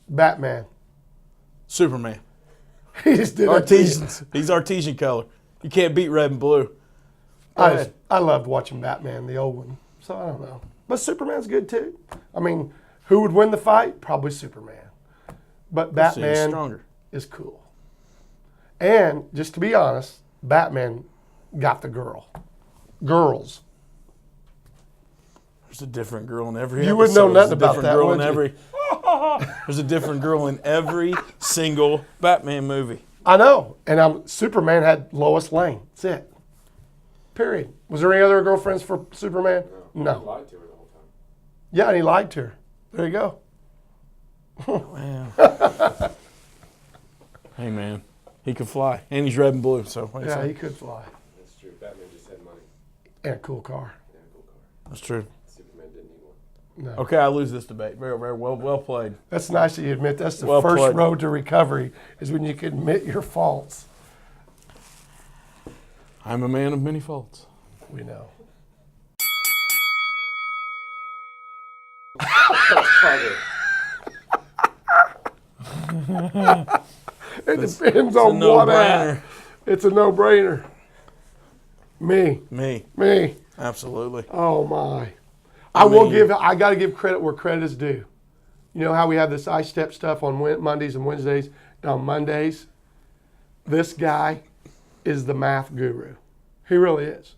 Batman. Superman. He just did that to you. Artesians. He's artesian color. You can't beat red and blue. Go I ahead. loved watching Batman, the old one. So I don't know. But Superman's good too. I mean, who would win the fight? Probably Superman. But He's Batman stronger. is cool. And just to be honest, Batman got the girls. There's a different girl in every You wouldn't know episode. nothing about that, would you? There's a different girl in every single Batman movie. I know. And Superman had Lois Lane. That's it. Period. Was there any other girlfriends for Superman? No. He lied to her the whole time. Yeah, and he lied to her. There you go. Wow. Hey, man. He could fly. And he's red and blue, so. Yeah, he could fly. That's true. Batman just had money And a cool car. and a cool car. That's true. Superman didn't need one. No. Okay, I lose this debate. Very, very well played. That's nice that you admit that's the Well first played. road to recovery is when you can admit your faults. I'm a man of many faults. We know. Carter. It depends on what at. It's a no-brainer. Me. Me. Absolutely. Oh my. I I got to give credit where credit is due. You know how we have this I-Step stuff on Mondays and Wednesdays? And on Mondays, this guy is the math guru. He really is.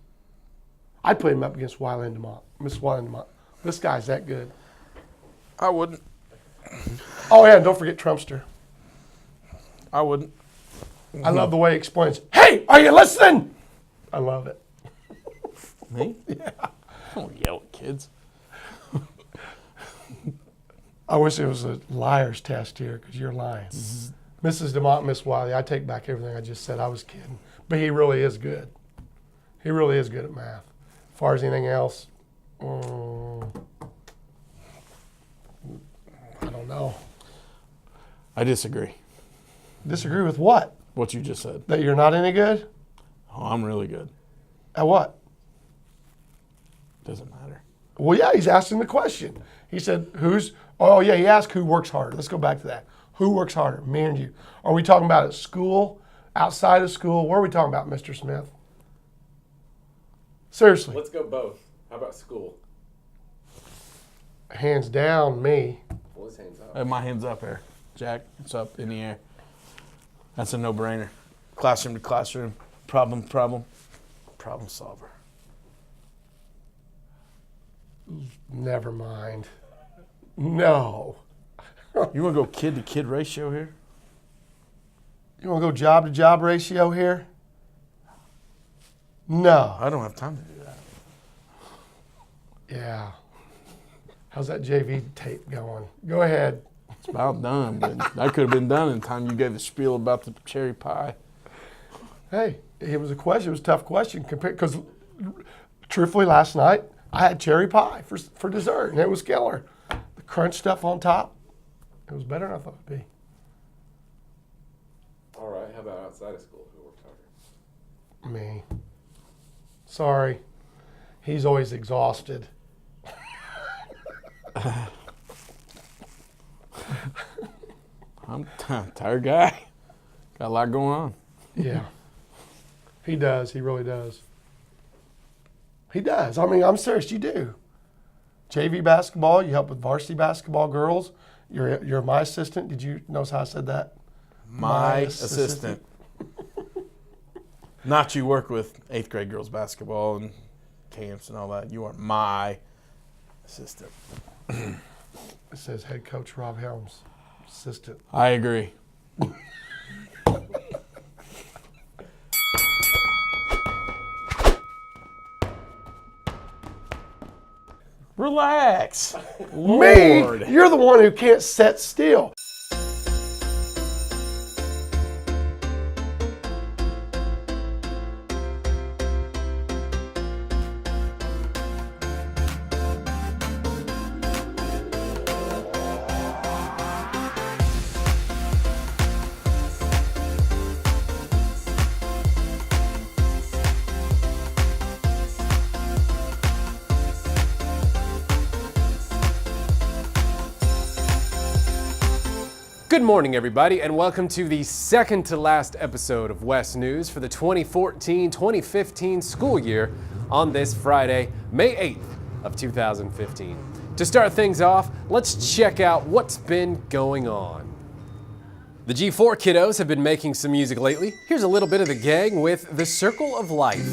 I'd put him up against Miss Wiley DeMont. This guy's that good. I wouldn't. Oh yeah, and don't forget Trumpster. I wouldn't. I love the way he explains, hey, are you listening? I love it. Me? Yeah. Don't yell at kids. I wish it was a liar's test here because you're lying. Mrs. DeMont, Miss Wiley, I take back everything I just said. I was kidding. But he really is good. He really is good at math. As far as anything else, I don't know. I disagree. Disagree with what? What you just said. That you're not any good? Oh, I'm really good. At what? Doesn't matter. Well, yeah, he's asking the question. He said, he asked who works harder. Let's go back to that. Who works harder, me and you? Are we talking about at school, outside of school? What are we talking about, Mr. Smith? Seriously. Let's go both. How about school? Hands down, me. Well, his hands up. My hand's up here. Jack, it's up in the air. That's a no-brainer. Classroom to classroom. Problem solver. Never mind. No. You want to go kid-to-kid ratio here? You want to go job-to-job ratio here? No. I don't have time to do that. Yeah. How's that JV tape going? Go ahead. It's about done, but that could have been done in time you gave the spiel about the cherry pie. Hey, it was a question. It was a tough question because, truthfully, last night I had cherry pie for dessert, and it was killer. The crunch stuff on top, it was better than I thought it'd be. All right. How about outside of school? Who worked harder? Me. Sorry. He's always exhausted. I'm a tired guy. Got a lot going on. Yeah. He does. He really does. He does. I mean, I'm serious. You do. JV basketball. You help with varsity basketball girls. You're my assistant. Did you notice how I said that? My assistant. Not you work with 8th grade girls basketball and camps and all that. You are my assistant. It says head coach Rob Helms, assistant. I agree. Relax. Lord. Me? You're the one who can't sit still. Good morning, everybody, and welcome to the second to last episode of West News for the 2014-2015 school year on this Friday, May 8th of 2015. To start things off, let's check out what's been going on. The G4 kiddos have been making some music lately. Here's a little bit of the gang with The Circle of Life.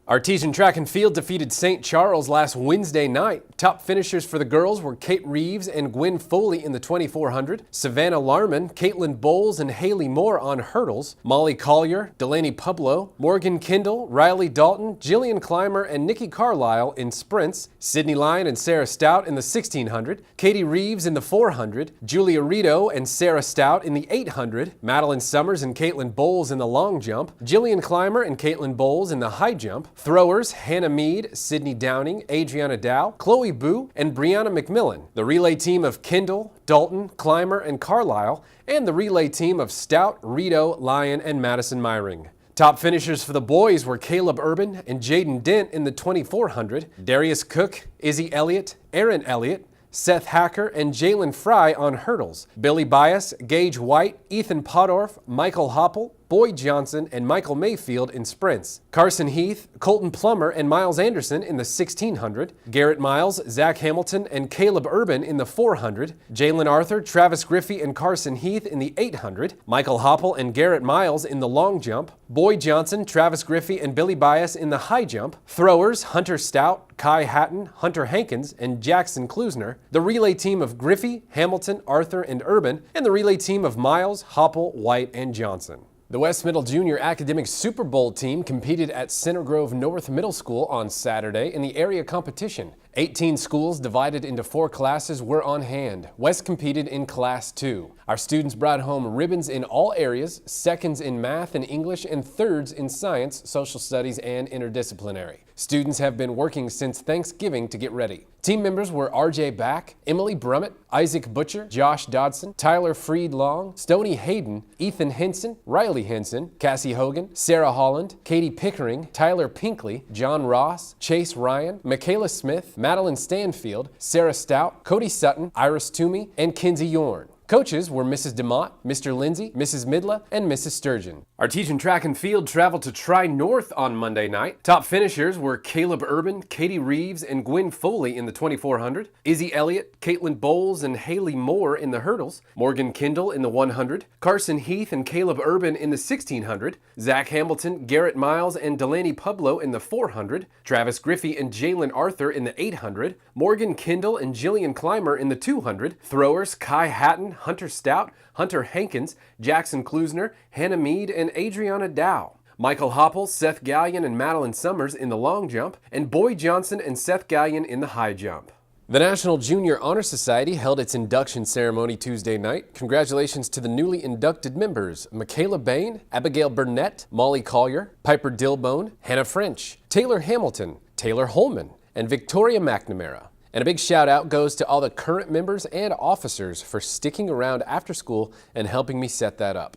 Artesian Track and Field defeated St. Charles last Wednesday night. Top finishers for the girls were Kate Reeves and Gwen Foley in the 2400, Savannah Larman, Caitlin Bowles, and Haley Moore on hurdles, Molly Collier, Delaney Publo, Morgan Kindle, Riley Dalton, Jillian Clymer, and Nikki Carlisle in sprints, Sydney Lyon and Sarah Stout in the 1600, Katie Reeves in the 400, Julia Rito and Sarah Stout in the 800, Madeline Summers and Caitlin Bowles in the long jump, Jillian Clymer and Caitlin Bowles in the high jump. Throwers, Hannah Mead, Sydney Downing, Adriana Dow, Chloe Boo, and Brianna McMillan. The relay team of Kindle, Dalton, Clymer, and Carlisle, and the relay team of Stout, Rito, Lyon, and Madison Myring. Top finishers for the boys were Caleb Urban and Jaden Dent in the 2400, Darius Cook, Izzy Elliott, Aaron Elliott, Seth Hacker, and Jalen Fry on hurdles, Billy Bias, Gage White, Ethan Podorf, Michael Hopple, Boyd Johnson, and Michael Mayfield in sprints, Carson Heath, Colton Plummer, and Miles Anderson in the 1600, Garrett Miles, Zach Hamilton, and Caleb Urban in the 400, Jalen Arthur, Travis Griffey, and Carson Heath in the 800, Michael Hopple and Garrett Miles in the long jump, Boyd Johnson, Travis Griffey, and Billy Bias in the high jump, throwers Hunter Stout, Kai Hatton, Hunter Hankins, and Jackson Klusner, the relay team of Griffey, Hamilton, Arthur, and Urban, and the relay team of Miles, Hopple, White, and Johnson. The West Middle Junior Academic Super Bowl team competed at Center Grove North Middle School on Saturday in the area competition. 18 schools divided into 4 classes were on hand. West competed in Class 2. Our students brought home ribbons in all areas, seconds in math and English, and thirds in science, social studies, and interdisciplinary. Students have been working since Thanksgiving to get ready. Team members were RJ Back, Emily Brummett, Isaac Butcher, Josh Dodson, Tyler Freed Long, Stoney Hayden, Ethan Henson, Riley Henson, Cassie Hogan, Sarah Holland, Katie Pickering, Tyler Pinkley, John Ross, Chase Ryan, Michaela Smith, Madeline Stanfield, Sarah Stout, Cody Sutton, Iris Toomey, and Kinsey Yorn. Coaches were Mrs. DeMott, Mr. Lindsay, Mrs. Midla, and Mrs. Sturgeon. Artesian Track and Field traveled to Tri-North on Monday night. Top finishers were Caleb Urban, Katie Reeves, and Gwen Foley in the 2400, Izzy Elliott, Caitlin Bowles, and Haley Moore in the hurdles, Morgan Kindle in the 100, Carson Heath and Caleb Urban in the 1600, Zach Hamilton, Garrett Miles, and Delaney Publo in the 400, Travis Griffey and Jalen Arthur in the 800, Morgan Kindle and Jillian Clymer in the 200, throwers Kai Hatton, Hunter Stout, Hunter Hankins, Jackson Klusner, Hannah Mead, and Adriana Dow. Michael Hopple, Seth Gallion, and Madeline Summers in the long jump, and Boyd Johnson and Seth Gallion in the high jump. The National Junior Honor Society held its induction ceremony Tuesday night. Congratulations to the newly inducted members, Michaela Bain, Abigail Burnett, Molly Collier, Piper Dilbone, Hannah French, Taylor Hamilton, Taylor Holman, and Victoria McNamara. And a big shout out goes to all the current members and officers for sticking around after school and helping me set that up.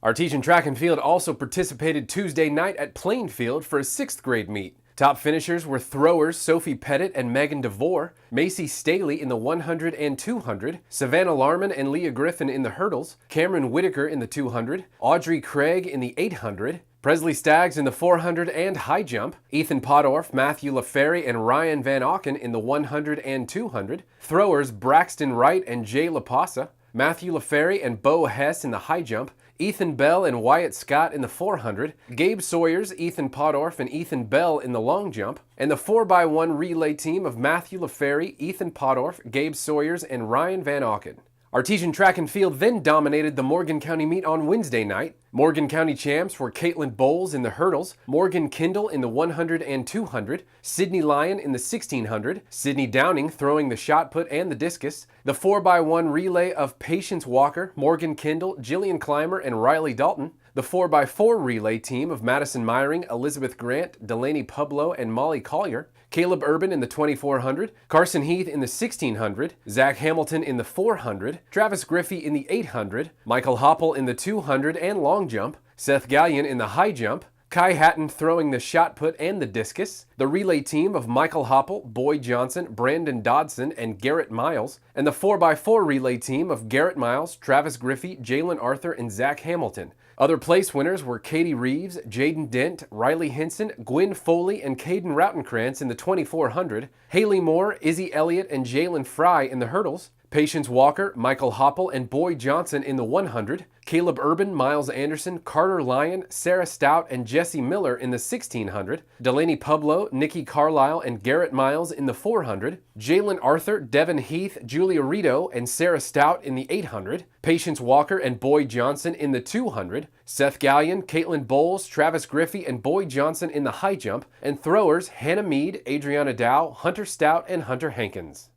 Artesian Track and Field also participated Tuesday night at Plainfield for a 6th grade meet. Top finishers were throwers Sophie Pettit and Megan DeVore, Macy Staley in the 100 and 200, Savannah Larman and Leah Griffin in the hurdles, Cameron Whitaker in the 200, Audrey Craig in the 800, Presley Staggs in the 400 and high jump, Ethan Podorf, Matthew LaFerry, and Ryan Van Auken in the 100 and 200, throwers Braxton Wright and Jay LaPasa, Matthew LaFerry and Bo Hess in the high jump, Ethan Bell and Wyatt Scott in the 400, Gabe Sawyers, Ethan Podorf, and Ethan Bell in the long jump, and the 4x1 relay team of Matthew LaFerry, Ethan Podorf, Gabe Sawyers, and Ryan Van Auken. Artesian track and field then dominated the Morgan County meet on Wednesday night. Morgan County champs were Caitlin Bowles in the hurdles, Morgan Kindle in the 100 and 200, Sydney Lyon in the 1600, Sydney Downing throwing the shot put and the discus, the 4x1 relay of Patience Walker, Morgan Kindle, Jillian Clymer, and Riley Dalton, the 4x4 relay team of Madison Myring, Elizabeth Grant, Delaney Publo, and Molly Collier, Caleb Urban in the 2400, Carson Heath in the 1600, Zach Hamilton in the 400, Travis Griffey in the 800, Michael Hopple in the 200 and long jump, Seth Gallion in the high jump, Kai Hatton throwing the shot put and the discus, the relay team of Michael Hopple, Boyd Johnson, Brandon Dodson, and Garrett Miles, and the 4x4 relay team of Garrett Miles, Travis Griffey, Jalen Arthur, and Zach Hamilton. Other place winners were Katie Reeves, Jaden Dent, Riley Henson, Gwen Foley, and Caden Routenkrantz in the 2400, Haley Moore, Izzy Elliott, and Jalen Fry in the hurdles, Patience Walker, Michael Hopple, and Boyd Johnson in the 100, Caleb Urban, Miles Anderson, Carter Lyon, Sarah Stout, and Jesse Miller in the 1600, Delaney Publo, Nikki Carlisle, and Garrett Miles in the 400, Jalen Arthur, Devin Heath, Julia Rito, and Sarah Stout in the 800, Patience Walker and Boyd Johnson in the 200, Seth Gallion, Caitlin Bowles, Travis Griffey, and Boyd Johnson in the high jump, and throwers Hannah Mead, Adriana Dow, Hunter Stout, and Hunter Hankins.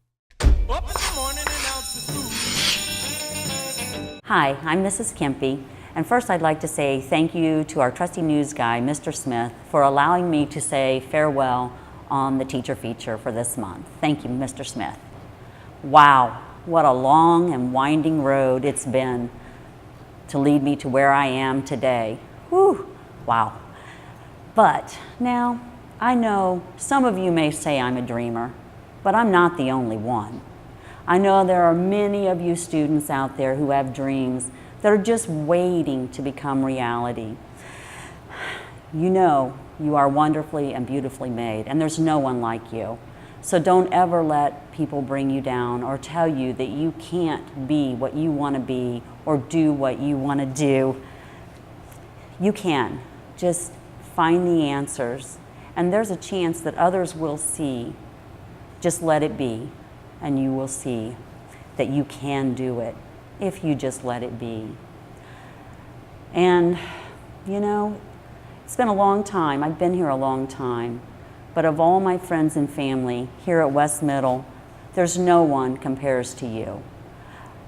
Up in the morning and out to school. Hi, I'm Mrs. Kempe, and first I'd like to say thank you to our trusty news guy, Mr. Smith, for allowing me to say farewell on the teacher feature for this month. Thank you, Mr. Smith. Wow, what a long and winding road it's been to lead me to where I am today. Whew, wow. But now, I know some of you may say I'm a dreamer, but I'm not the only one. I know there are many of you students out there who have dreams that are just waiting to become reality. You know you are wonderfully and beautifully made, and there's no one like you. So don't ever let people bring you down or tell you that you can't be what you want to be or do what you want to do. You can. Just find the answers, and there's a chance that others will see. Just let it be, and you will see that you can do it if you just let it be. And, you know, it's been a long time. I've been here a long time. But of all my friends and family here at West Middle, there's no one compares to you.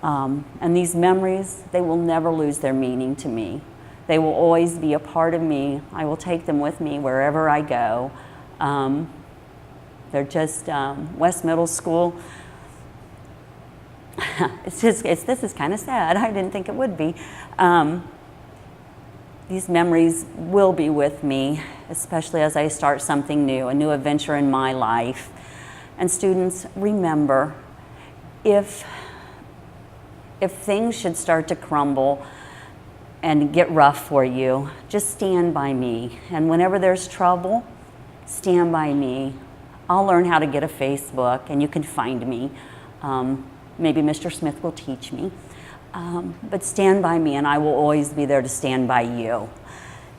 And these memories, they will never lose their meaning to me. They will always be a part of me. I will take them with me wherever I go. They're just West Middle School. This is kind of sad. I didn't think it would be. These memories will be with me, especially as I start something new, a new adventure in my life. And students, remember, if things should start to crumble and get rough for you, just stand by me. And whenever there's trouble, stand by me. I'll learn how to get a Facebook, and you can find me. Maybe Mr. Smith will teach me. But stand by me, and I will always be there to stand by you.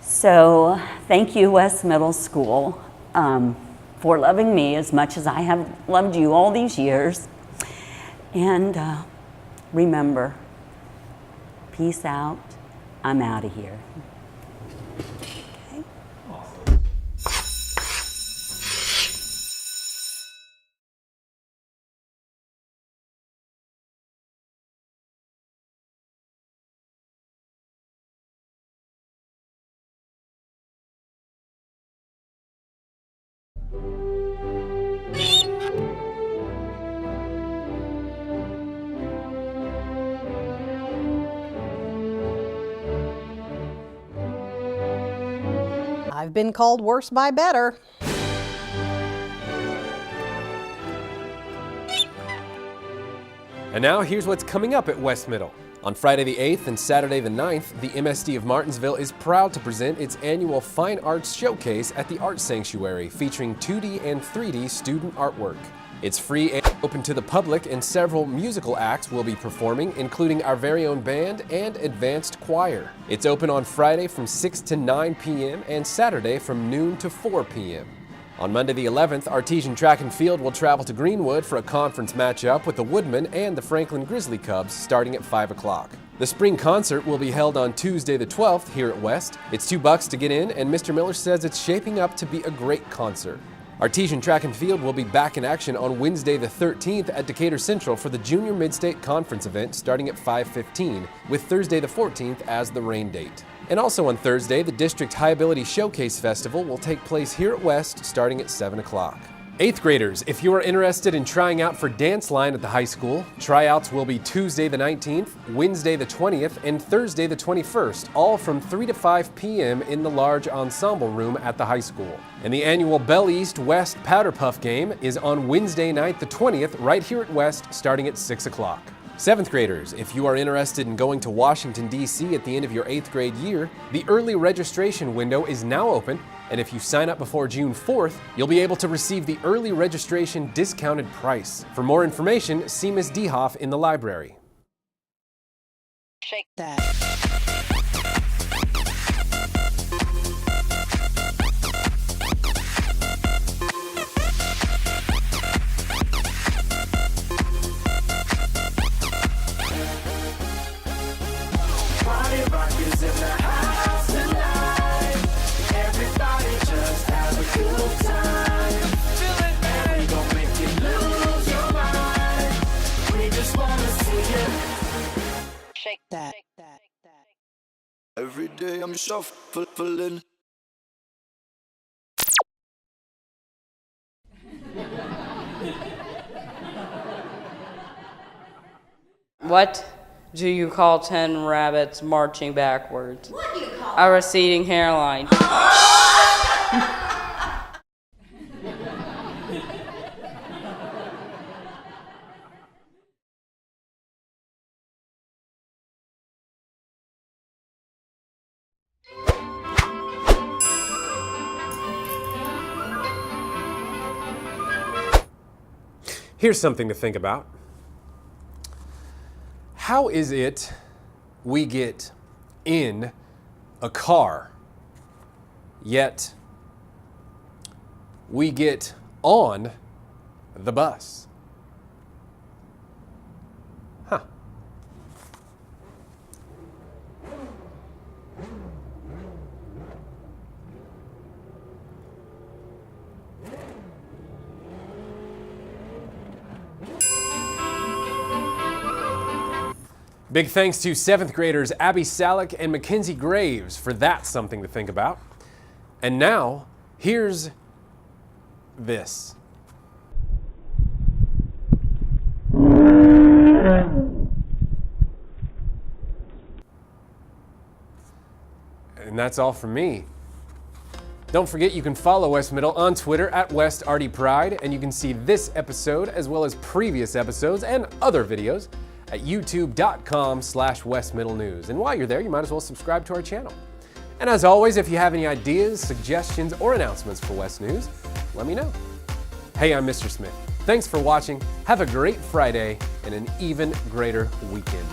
So thank you, West Middle School, for loving me as much as I have loved you all these years. And remember, peace out. I'm out of here. Okay. I've been called worse by better. And now here's what's coming up at West Middle. On Friday the 8th and Saturday the 9th, the MSD of Martinsville is proud to present its annual Fine Arts Showcase at the Art Sanctuary, featuring 2D and 3D student artwork. It's free and open to the public, and several musical acts will be performing, including our very own band and advanced choir. It's open on Friday from 6 to 9 p.m. and Saturday from noon to 4 p.m. On Monday the 11th, Artesian Track and Field will travel to Greenwood for a conference matchup with the Woodmen and the Franklin Grizzly Cubs starting at 5 o'clock. The spring concert will be held on Tuesday the 12th here at West. It's $2 to get in, and Mr. Miller says it's shaping up to be a great concert. Artesian Track and Field will be back in action on Wednesday the 13th at Decatur Central for the Junior Mid-State Conference event starting at 5:15, with Thursday the 14th as the rain date. And also on Thursday, the District High Ability Showcase Festival will take place here at West starting at 7 o'clock. 8th graders, if you are interested in trying out for dance line at the high school, tryouts will be Tuesday the 19th, Wednesday the 20th, and Thursday the 21st, all from 3 to 5 p.m. in the large ensemble room at the high school. And the annual Bell East West Powder Puff game is on Wednesday night the 20th, right here at West, starting at 6 o'clock. 7th graders, if you are interested in going to Washington, D.C. at the end of your 8th grade year, the early registration window is now open, and if you sign up before June 4th, you'll be able to receive the early registration discounted price. For more information, see Ms. Dehoff in the library. Shake that. Shake that. Every day I'm shuffling. What do you call 10 rabbits marching backwards? What do you call a receding hairline. Here's something to think about. How is it we get in a car, yet we get on the bus? Huh. Big thanks to 7th graders Abby Salick and Mackenzie Graves for that something to think about. And now, here's this. And that's all from me. Don't forget you can follow West Middle on Twitter at WestArtyPride, and you can see this episode as well as previous episodes and other videos at youtube.com/westmiddlenews. And while you're there, you might as well subscribe to our channel. And as always, if you have any ideas, suggestions, or announcements for West News, let me know. Hey, I'm Mr. Smith. Thanks for watching. Have a great Friday and an even greater weekend.